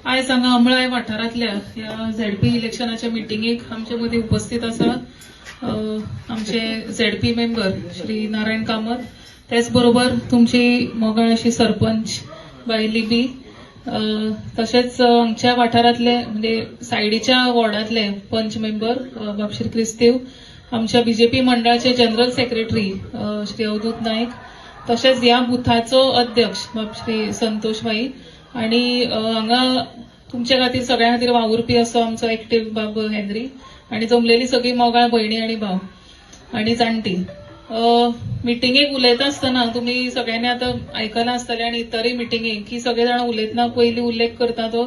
आयज हांगा अमळाय वाठारांतल्या ह्या झेडपी इलेक्शनाच्या मिटिंगेक आमचे मदीं उपस्थित आसा आमचे झेडपी मेंबर श्री नारायण कामत, त्याच बरोबर तुमची मोगाळ अशी सरपंच बाई लिबी, तसेच आमच्या वाठारांतले म्हणजे सायडीच्या वॉर्डांतले पंच मेंबर बाबश्री क्रिस्तीव, आमच्या बीजेपी मंडळाचे जनरल सेक्रेटरी श्री अवधूत नाईक, तसेच या बुथाचो अध्यक्ष बाबश्री संतोष भाई आणि हांगा तुमच्या खातीर सगळ्या खातीर वावुरपी असो आमचो एक्टिव्ह बाब हेनरी आणि जमलेली सगळी मोगाळ भयणी आणि भाव आणि जाणटी. मिटिंगेक उलयता आसतना तुम्ही सगळ्यांनी आता आयकलां आसतलें आणि इतरय मिटिंगेक की सगळे जाण उलयतना पयली उल्लेख करता तो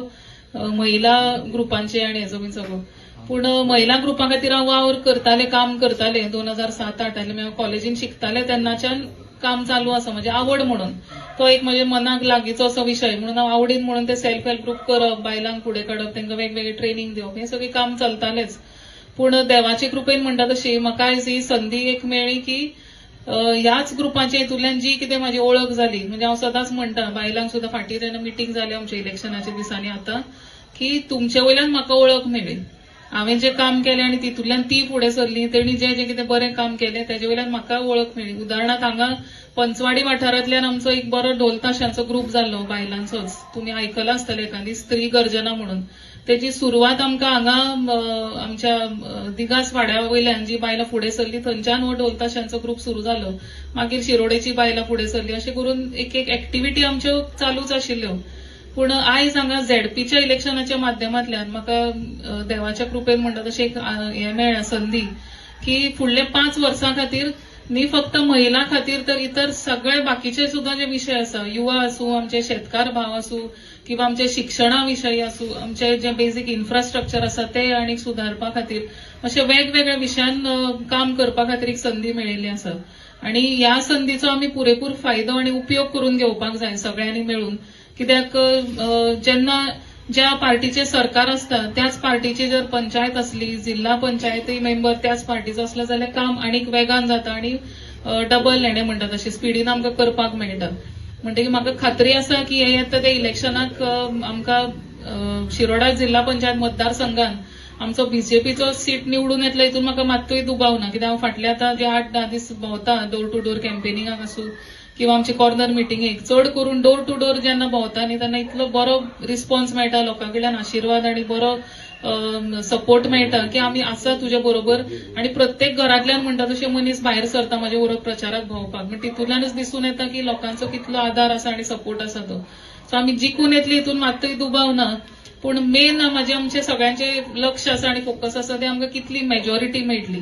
महिला ग्रुपांचे आणि हेचो बी सगळो. पूण महिला ग्रुपा खातीर हांव वावर करताले, काम करताले 2007-08 हांव कॉलेजीन शिकताले तेन्नाच्यान काम चालू आसा, म्हणजे आवड म्हणून तो एक म्हणजे मनाक लागीचो असो विषय म्हणून हांव आवडीन म्हणून ते सेल्फ हेल्प ग्रुप करप, बायलांक फुडें काडप, तांकां वेगवेगळे ट्रेनिंग दिवप, हे सगळें काम चलतालेच. पूण देवाचे कृपेन म्हणटा तशी म्हाका आयज ही संदी एक मेळ्ळी की ह्याच ग्रुपाचे हितूंतल्यान जी कितें म्हाजी ओळख जाली, म्हणजे हांव सदांच म्हणटा बायलांक सुद्दां फाटीं तेन्ना मिटींग जाली आमच्या इलेक्शनाच्या दिसांनी आतां की तुमचे वयल्यान म्हाका ओळख मेळ्ळी. हांवें जें काम केलें आनी तितूंतल्यान ती फुडें सरली, तेणी जें जें कितें बरें काम केलें तेजे वयल्यान म्हाका वळख मेळ्ळी. उदाहरणार्थ हांगा पंचवाडी वाठारांतल्यान आमचो एक बरो ढोल ताशांचो ग्रुप जाल्लो बायलांचोच, तुमी आयकलां आसतलें एखादी स्त्री गर्जना म्हणून. तेची सुरवात आमकां हांगा आमच्या दिगास वाड्या वयल्यान जी बायलां फुडें सरली थंयच्यान हो ढोल ताशांचो ग्रुप सुरू जालो. मागीर शिरोडेची बायलां फुडें सरली, अशें करून एक एक एक्टिव्हिटी आमच्यो चालूच आशिल्ल्यो. पूण आयज हांगा झेडपीच्या इलेक्शनाच्या माध्यमांतल्यान म्हाका देवाच्या कृपेन म्हणटा तशें एक हें मेळ्ळें संदी की फुडले 5 वर्सां खातीर न्ही फक्त महिला खातीर तर इतर सगळे बाकीचे सुद्धा जे विषय आसा, युवा आसूं, आमचे शेतकार भाव आसूं किंवा आमचे शिक्षणा विशयी आसूं, आमचे जे बेसिक इन्फ्रास्ट्रक्चर आसा ते आनीक सुदारपा खातीर अशे वेगवेगळ्या विशयान काम करपा खातीर एक संदी मेळिल्ली आसा. आणि ह्या संदीचो आमी पुरेपूर फायदो आणि उपयोग करून घेवपाक जाय सगळ्यांनी मेळून. कित्याक जेन्ना ज्या पार्टीचे सरकार असता त्याच पार्टीची जर पंचायत असली, जिल्हा पंचायती मेंबर त्याच पार्टीचो असला जाल्यार काम आनीक वेगान जाता आणि डबल हेणे म्हणटा तशें स्पिडीन आमकां करपाक मेळटा. म्हणटकीर म्हाका खात्री आसा की हे येता ते इलेक्शनाक आमकां शिरोडा जिल्हा पंचायत मतदारसंघान आमचो बीजेपीचो सीट निवडून येतलो हितून म्हाका मात्तूय दुबाव ना. कित्याक हांव फाटले आतां जे 8-10 दीस भोंवता डोर टू डोर कॅम्पेनिंगाक आसूं किंवा आमचे कॉर्नर मिटिंगेक, चड करून डोर टू डोर जेन्ना भोंवता न्ही तेन्ना इतलो बरो रिस्पॉन्स मेळटा, लोकां कडल्यान आशिर्वाद आणि बरो सपोर्ट मेळटा की आमी आसा तुजे बरोबर. आणि प्रत्येक घरांतल्यान म्हणटा तशें मनीस भायर सरता म्हाजे बरोबर प्रचाराक भोंवपाक, म्हणजे तितूंतल्यानच दिसून येता की लोकांचो कितलो आदार आसा आणि सपोर्ट आसा तो. सो आमी जिखून येतली हितून मात्तूय दुबाव ना. पूण मेन म्हणजे आमचे सगळ्यांचे लक्ष आसा आणि फोकस आसा ते आमकां कितली मेजॉरिटी मेळटली.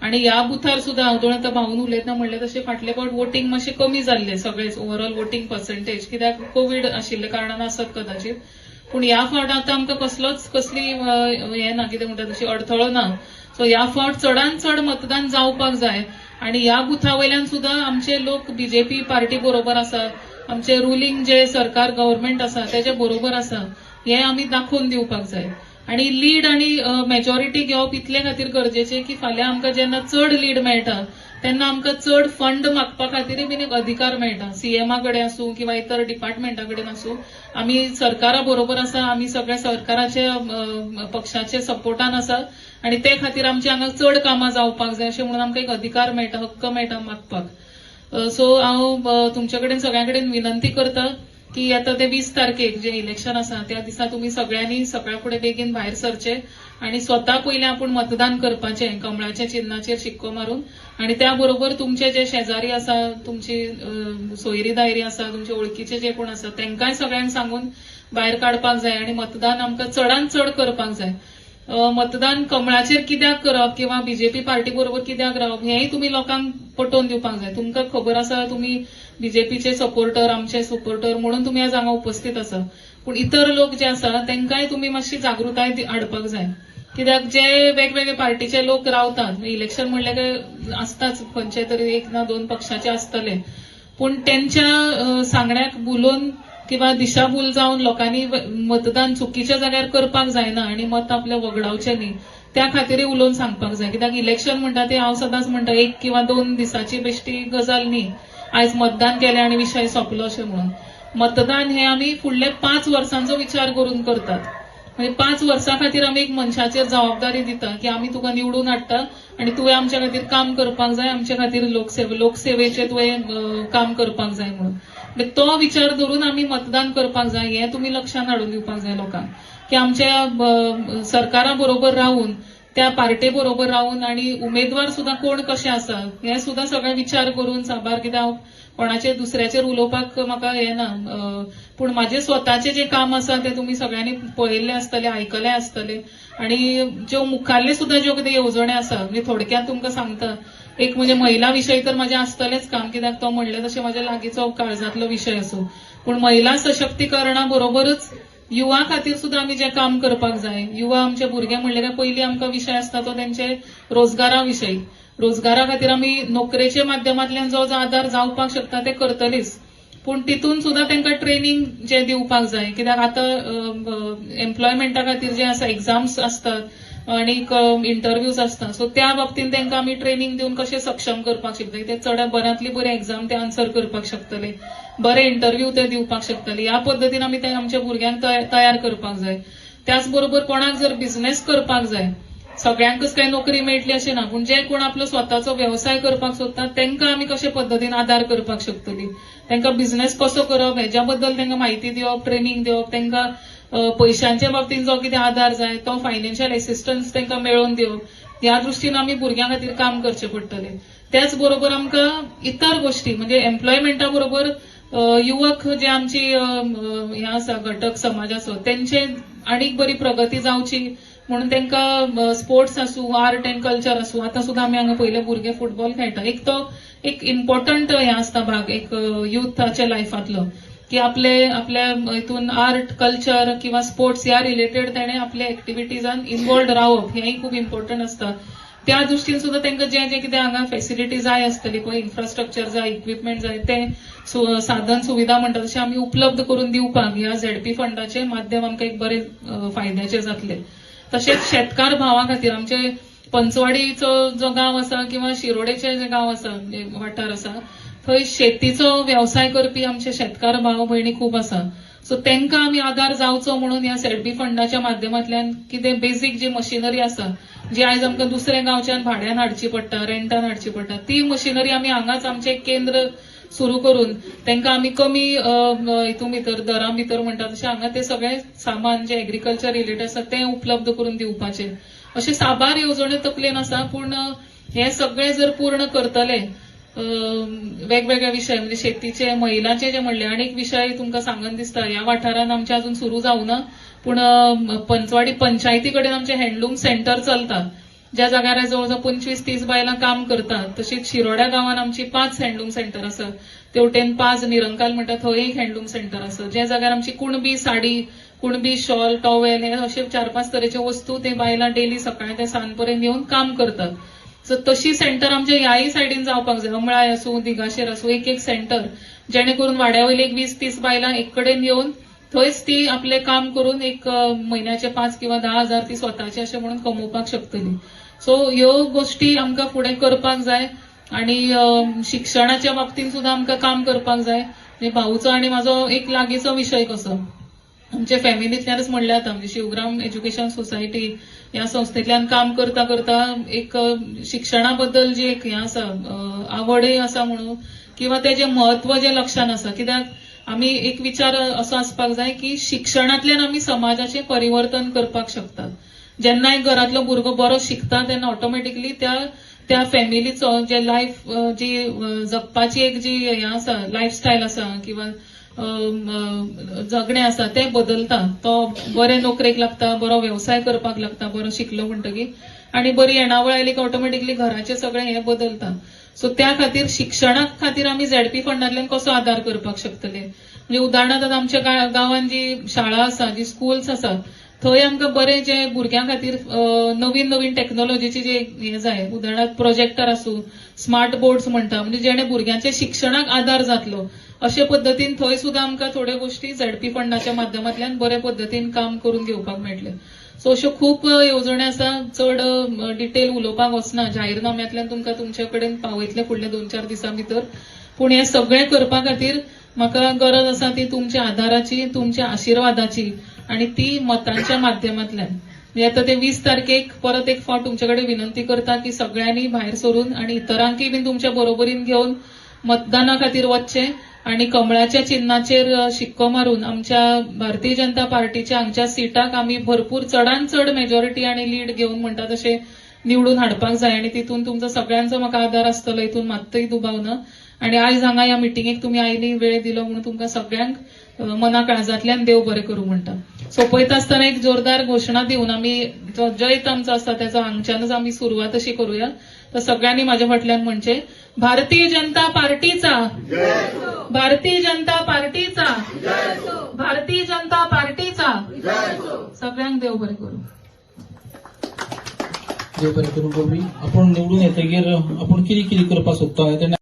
आणि ह्या बुथार सुद्दां हांव आतां भावून उलयतना म्हणलें तशें फाटले फावट वोटिंग मातशें कमी जाल्लें सगळेच ओव्हरऑल वोटिंग पर्सेंटेज, कित्याक कोविड आशिल्ल्या कारणान आसत कदाचित. पूण ह्या फावट आतां आमकां कसली हें ना, कितें म्हणटा तशी अडथळो ना. सो ह्या फावट चडांत चड मतदान जावपाक जाय. आणि ह्या बुथा वयल्यान सुद्दां आमचे लोक बीजेपी पार्टी बरोबर आसा, आमचे रुलिंग जे सरकार गव्हर्नमेंट आसा तेजे बरोबर आसा, हें आमी दाखोवन दिवपाक जाय. आणि लीड आणि मेजॉरिटी घेवप इतले खातीर गरजेचे की फाल्यां आमकां जेन्ना चड लीड मेळटा तेन्ना आमकां चड फंड मागपा खातीरय बीन एक अधिकार मेळटा. सीएमा कडेन आसूं किंवा इतर डिपार्टमेंटा कडेन आसूं, आमी सरकारा बरोबर आसा, आमी सगळ्या सरकाराचे पक्षाचे सपोर्टान आसा आणि ते खातीर आमची हांगा चड कामां जावपाक जाय अशें म्हणून आमकां एक अधिकार मेळटा, हक्क मेळटा मागपाक. सो हांव तुमचे कडेन सगळ्यां कडेन विनंती करता की आता ते 20 तारखेक जे इलेक्शन आसा त्या दिसा तुम्ही सगळ्यांनी सगळ्या फुडें बेगीन भायर सरचे आणि स्वता पयलें आपूण मतदान करपाचें कमळाच्या चिन्हाचेर शिक्को मारून. आणि त्या बरोबर तुमचे जे शेजारी आसा, तुमची सोयरी दायरी आसा, तुमचे वळखीचे जे कोण आसा तांकांय सगळ्यांक सांगून भायर काडपाक जाय आणि मतदान आमकां चडांत चड करपाक जाय. मतदान कमळाचेर कित्याक करप किंवा बीजेपी पार्टी बरोबर कित्याक रावप हेंय तुम्ही लोकांक पटोवन दिवपाक जाय. तुमकां खबर आसा तुम्ही बीजेपीचे सपोर्टर, आमचे सपोर्टर म्हणून तुम्ही आज हांगा उपस्थित आसा, पूण इतर लोक जे आसा तांकांय तुम्ही मातशी जागृताय हाडपाक जाय. कित्याक जे वेगवेगळे पार्टीचे लोक रावतात, इलेक्शन म्हणले काय आसताच, खंयचे तरी 1 ना 2 पक्षाचे आसतले, पूण त्यांच्या सांगण्याक भुलोवन किंवा दिशाभूल जावन लोकांनी मतदान चुकीच्या जाग्यार करपाक जायना आणि मत आपले वगडावचे न्ही, त्या खातीर उलोवन सांगपाक जाय. कित्याक इलेक्शन म्हणटा ते हांव सदांच म्हणटा 1 किंवा 2 दिसाची बेश्टी गजाल न्ही, आयज मतदान केलें आणि विषय सोंपलो अशें म्हणून. मतदान हे आम्ही फुडले 5 वर्सांचो विचार करून करतात. म्हणजे 5 वर्सां खातीर आमी एक मनशाचेर जबाबदारी दिता की आमी तुका निवडून हाडटा आणि तुवें आमच्या खातीर काम करपाक जाय, आमच्या खातीर लोकसेवेचे तुवें काम करपाक जाय म्हणून. म्हणजे तो विचार धरून आमी मतदान करपाक जाय हें तुमी लक्षांत हाडून दिवपाक जाय लोकांक की आमच्या सरकारा बरोबर राहून, त्या पार्टे बरोबर राहून आणि उमेदवार सुद्धा कोण कशे आसा हे सुद्धा सगळे विचार करून साबार, कित्याक कोणाचे दुसऱ्याचेर उलोवपाक म्हाका हें ना, पूण माझे स्वताचे जे काम आसा ते तुम्ही सगळ्यांनी पळयल्ले आसतले, आयकले आसतले आणि ज्यो मुखाल्ले सुद्धा ज्यो कितें येवजणे आसा म्हणजे थोडक्यात तुमकां सांगता. एक म्हणजे महिला विशय तर माझे आसतलेच काम, कित्याक तो म्हणले तशें माझ्या लागींचो काळजांतलो विशय असो, पूण महिला सशक्तीकरणा बरोबरच युवा खातीर सुद्धा आमी जें काम करपाक जाय. युवा आमचे भुरगे म्हणले काय पयलीं आमकां विशय आसता तो तेंचे रोजगारा विशयी. रोजगारा खातीर आमी नोकरेच्या माध्यमांतल्यान जो आदार जावपाक शकता ते करतलीच, पूण तितून सुद्धा तांकां ट्रेनिंग जे दिवपाक जाय, कित्याक आतां एम्प्लॉयमेंटा खातीर जे आसा एक्झाम्स आसतात आणि इंटरव्यूज आसता, सो त्या बाबतींत तांकां आमी ट्रेनिंग दिवन कशें सक्षम करपाक शकता, ते चड बऱ्यांतली बरी एक्झाम ते आन्सर करपाक शकतले, बरे इंटरव्यू ते दिवपाक शकतले. ह्या पद्दतीन आमी ते आमच्या भुरग्यांक तयार करपाक जाय. त्याच बरोबर कोणाक जर बिझनेस करपाक जाय, सगळ्यांकच काही नोकरी मेळटली अशें ना, पूण जे कोण आपलो स्वताचो व्यवसाय करपाक सोदतात तांकां आमी कशे पद्दतीन आदार करपाक शकतली, तांकां बिझनेस कसो करप हेच्या बद्दल तांकां म्हायती दिवप, ट्रेनिंग दिवप, तांकां पैशांच्या बाबतींत जो कितें आदार जाय तो फायनान्शियल असिस्टन्स तांकां मेळोवन दिवप, ह्या दृश्टीन आमी भुरग्यां खातीर काम करचें पडटलें. त्याच बरोबर आमकां इतर गोष्टी म्हणजे एम्प्लॉयमेंटा बरोबर युवक जे आमची हे आसा घटक समाजाचो तेंचे आनीक बरी प्रगती जावची म्हणून तांकां स्पोर्ट्स आसूं, आर्ट एंड कल्चर आसूं, आतां सुद्दां आमी हांगा पयले भुरगे फुटबॉल खेळटा, एक इम्पॉर्टंट हे आसता भाग एक युथाच्या लायफांतलो की आपल्या हितून आर्ट, कल्चर किंवा स्पोर्ट्स ह्या रिलेटेड ताणें आपल्या एक्टिविटीजान इन्वॉल्ड रावप हेंय खूब इम्पॉर्टंट आसता. त्या दृश्टीन सुद्धा तांकां जे कितें हांगा फेसिलिटी जाय आसतली पळय, इन्फ्रास्ट्रक्चर जाय, इक्विपमेंट जाय, ते साधन सुविधा म्हणटा तशें आमी उपलब्ध करून दिवपाक ह्या झेडपी फंडाचे माध्यम आमकां एक बरे फायद्याचे जातले. तशेंच शेतकार भावा खातीर आमचे पंचवाडीचो जो गांव आसा किंवा शिरोडेचे जे गांव आसा वाठार आसा थंय शेतीचो व्यवसाय करपी आमचे शेतकार भाव भयणी खूब आसा. सो तांकां आमी आदार जावचो म्हणून ह्या झेडपी फंडाच्या माध्यमांतल्यान कितें बेसीक जी मशिनरी आसा जी आयज आमकां दुसऱ्या गांवच्यान भाड्यान हाडची पडटा, रेंटान हाडची पडटा, ती मशिनरी आमी हांगाच आमचें एक केंद्र सुरू करून तांकां आमी कमी हितून भितर दरां भितर म्हणटा तशें हांगा ते सगळे सामान जे एग्रीकल्चर रिलेटेड आसा तें उपलब्ध करून दिवपाचें अशें साबार येवजण्यो तकलेन आसा. पूण हे सगळे जर पूर्ण करतले वेगवेगळे विषय म्हणजे शेतीचे, महिलांचे जे म्हणले आनीक विषय तुमकां सांगन दिसता ह्या वाठारान आमचे अजून सुरू जावं ना, पूण पंचवाडी पंचायती कडेन आमचे हँडलूम सेंटर चलता ज्या जाग्यार जवळजवळ 25-30 बायलां काम करतात. तशीच शिरोड्या गांवान आमची 5 हँडलूम सेंटर आसा, तेवटेन 5 निरंकाल म्हणटा थंय एक हँडलूम सेंटर आसा ज्या जाग्यार आमची कुणबी साडी, कुणबी शॉल, टॉवेल हे अशे 4-5 तरेचे वस्तू ते बायलां डेली सकाळी ते सांज पर्यंत येवन काम करतात. सो तशी सेंटर आमच्या ह्याय सायडीन जावपाक जाय, अमळाय आसूं, दिगाशेर आसूं, एक सेंटर जेणे करून वाड्या वयली 20-30 बायलां एक कडेन येवन थंयच ती आपले काम करून एक महिन्याचे 5 किंवा 10 हजार ती स्वताचे अशें म्हणून कमोवपाक शकतली. सो ह्यो गोष्टी आमकां फुडें करपाक जाय आणि शिक्षणाच्या बाबतींत सुद्धा आमकां काम करपाक जाय. म्हणजे भाऊचो आणि म्हाजो एक लागींचो विशय कसो आमच्या फॅमिलींतल्यानच म्हणले जाता, म्हणजे शिवग्राम एज्युकेशन सोसायटी ह्या संस्थेंतल्यान काम करता करता एक शिक्षणा बद्दल जी एक हें आसा आवडय आसा म्हणून किंवा तेजें म्हत्व जें लक्षांत आसा, कित्याक आमी एक विचार असो आसपाक जाय की शिक्षणांतल्यान आमी समाजाचें परिवर्तन करपाक शकतात. जेन्ना एक घरांतलो भुरगो बरो शिकता तेन्ना ऑटोमॅटिकली त्या फॅमिलीचो जे लायफ जी जगपाची एक जी हें आसा लायफस्टायल आसा किंवा जगणें आसा तें बदलता. तो बरे नोकरेक लागता, बरो व्यवसाय करपाक लागता बरो शिकलो म्हणटकीर, आणि बरी येणावळ आयली की ऑटोमॅटिकली घराचें सगळें हें बदलता. सो त्या खातीर शिक्षणा खातीर आमी झेडपी फंडांतल्यान कसो आदार करपाक शकतले. म्हणजे उदाहरणार्थ आमच्या गांवांत जी शाळा आसा, जी स्कूल्स आसा, थंय आमकां बरे जे भुरग्यां खातीर नवीन नवीन टेक्नॉलॉजीची जे हें जाय, उदाहरणार्थ प्रोजेक्टर आसूं, स्मार्ट बोर्ड्स म्हणटा, म्हणजे जेणे भुरग्यांच्या शिक्षणाक आदार जातलो अशे पद्दतीन थंय सुद्धा आमकां थोड्यो गोष्टी झेडपी फंडाच्या माध्यमांतल्यान बरे पद्दतीन काम करून घेवपाक मेळटले. सो अश्यो खूब येवजणी आसा, चड डिटेल उलोवपाक वचना, जाहीरनाम्यांतल्यान तुमकां तुमचे कडेन पावयतले फुडल्या 2-4 दिसां भितर. पूण हे सगळें करपा खातीर म्हाका गरज आसा ती तुमच्या आधाराची, तुमच्या आशीर्वादाची आणि ती मतांच्या माध्यमांतल्यान. मी आता ते 20 तारखेक परत एक फावट तुमच्याकडे विनंती करता की सगळ्यांनी भायर सरून आणि इतरांकी बीन तुमच्या बरोबरीन घेऊन मतदाना खातीर वचचे आणि कमळाच्या चिन्हाचेर शिक्को मारून आमच्या भारतीय जनता पार्टीच्या हांगच्या सिटाक आमी भरपूर चडांत चड मेजॉरिटी आणि लीड घेऊन म्हणटा तशें निवडून हाडपाक जाय आणि तितून तुमचो सगळ्यांचो म्हाका आदार आसतलो, हितून मात्तूय दुबाव ना. आणि आज हांगा ह्या मिटिंगेक तुम्ही आयली, वेळ दिलो म्हणून तुमकां सगळ्यांक मना काळजांतल्यान देव बरें करूं म्हणटा. सोंपयता आसतना एक जोरदार घोशणा दिवन आमी जो जैत आमचो आसता त्याचो हांगच्यानच आमी सुरवात अशी करूया. तर सगळ्यांनी माझ्या फाटल्यान म्हणचे भारतीय जनता पार्टीचा, भारतीय जनता पार्टीचा, भारतीय जनता पार्टीचा. सगळ्यांक देव बरें करूं. देव बरें करूं. आपण निवडून येतकीर आपण कितें कितें करपाक सोदता